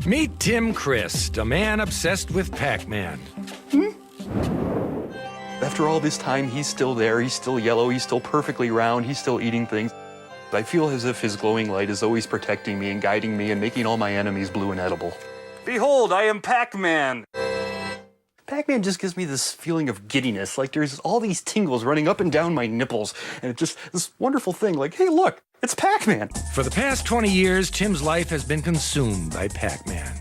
Meet Tim Christ, a man obsessed with Pac-Man. After all this time, he's still there, he's still yellow, he's still perfectly round, he's still eating things. I feel as if his glowing light is always protecting me and guiding me and making all my enemies blue and edible. Behold, I am Pac-Man! Pac-Man just gives me this feeling of giddiness, like there's all these tingles running up and down my nipples, and it's just this wonderful thing, like, hey, look, it's Pac-Man! For the past 20 years, Tim's life has been consumed by Pac-Man.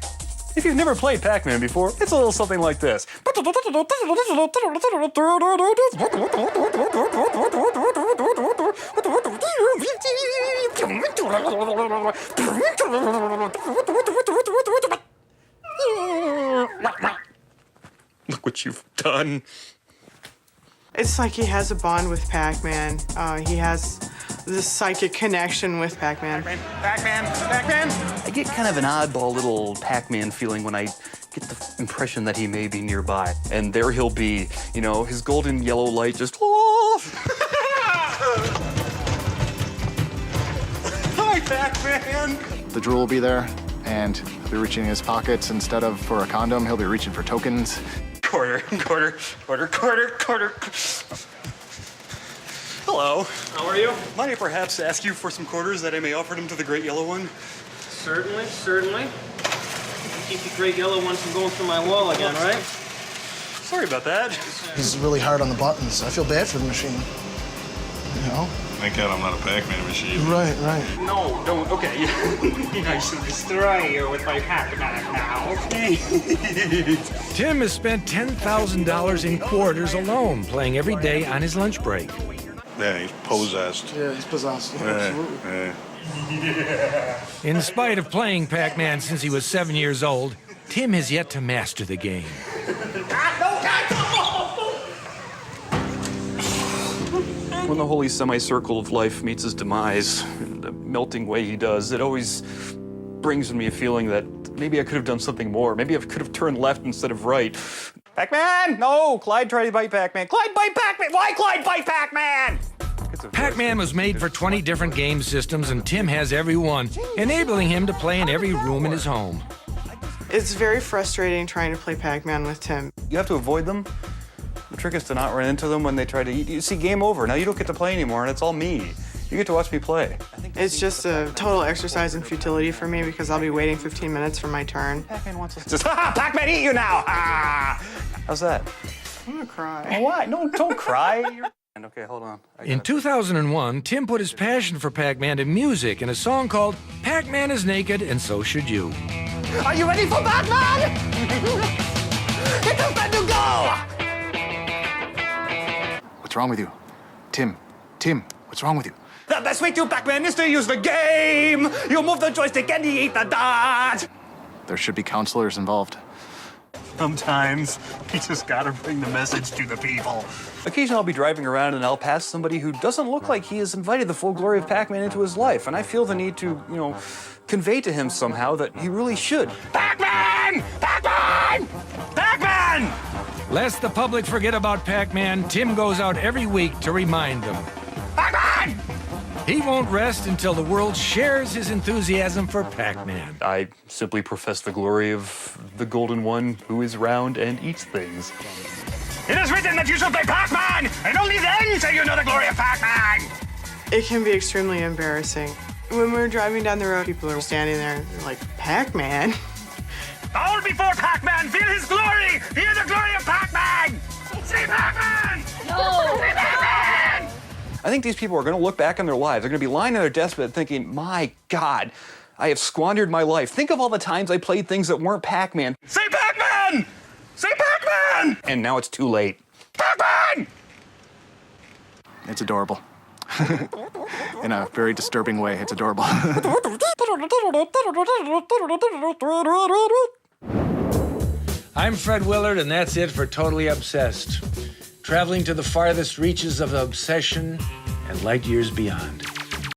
If you've never played Pac-Man before, it's a little something like this. Look what you've done. It's like he has a bond with Pac-Man. He has this psychic connection with Pac-Man. Pac-Man! I get kind of an oddball little Pac-Man feeling when I get the impression that he may be nearby. And there he'll be, you know, his golden yellow light just... Hi, Pac-Man! The drool will be there, and he'll be reaching in his pockets. Instead of for a condom, he'll be reaching for tokens. Quarter. Hello. How are you? Might I perhaps ask you for some quarters that I may offer them to the great yellow one? Certainly. Keep the great yellow one from going through my wall again, right? Sorry about that. He's really hard on the buttons. I feel bad for the machine. You know? Thank God I'm not a Pac-Man machine. Right. No, don't. Okay. I shall destroy you with my Pac-Man now. Tim has spent $10,000 in quarters alone, playing every day on his lunch break. Yeah, he's possessed. Yeah, he's possessed. Yeah, absolutely. In spite of playing Pac-Man since he was 7 years old, Tim has yet to master the game. When the holy semicircle of life meets his demise, in the melting way he does, it always brings me a feeling that maybe I could have done something more. Maybe I could have turned left instead of right. Pac-Man! No! Clyde tried to bite Pac-Man. Clyde bite Pac-Man! Why Clyde bite Pac-Man? Pac-Man was made for 20 different game systems, and Tim has every one, enabling him to play in every room in his home. It's very frustrating trying to play Pac-Man with Tim. You have to avoid them. The trick is to not run into them when they try to eat. You see, game over. Now you don't get to play anymore, and it's all me. You get to watch me play. It's just a total exercise in futility for me because I'll be waiting 15 minutes for my turn. Pac-Man wants us to just, ha! Pac-Man eat you now! Ah! How's that? I'm gonna cry. Oh, why? No, don't cry. Okay, hold on. In 2001, Tim put his passion for Pac-Man to music in a song called Pac-Man is Naked and So Should You. Are you ready for Pac-Man? It's time to go! What's wrong with you? Tim, what's wrong with you? The best way to Pac-Man is to use the game. You move the joystick and you eat the dot. There should be counselors involved. Sometimes you just gotta bring the message to the people. Occasionally I'll be driving around and I'll pass somebody who doesn't look like he has invited the full glory of Pac-Man into his life, and I feel the need to, you know, convey to him somehow that he really should. Pac-Man! Pac-Man! Pac-Man! Lest the public forget about Pac-Man, Tim goes out every week to remind them. Pac-Man! He won't rest until the world shares his enthusiasm for Pac-Man. I simply profess the glory of the Golden One who is round and eats things. It is written that you shall play Pac-Man, and only then shall you know the glory of Pac-Man! It can be extremely embarrassing. When we're driving down the road, people are standing there and they're like, Pac-Man? All before Pac-Man, feel his glory! Hear the glory of Pac-Man! See Pac-Man! No! See Pac-Man! I think these people are going to look back on their lives. They're going to be lying on their deathbed thinking, my God, I have squandered my life. Think of all the times I played things that weren't Pac-Man. Say Pac-Man! Say Pac-Man! And now it's too late. Pac-Man! It's adorable. In a very disturbing way, it's adorable. I'm Fred Willard, and that's it for Totally Obsessed. Traveling to the farthest reaches of obsession and light years beyond.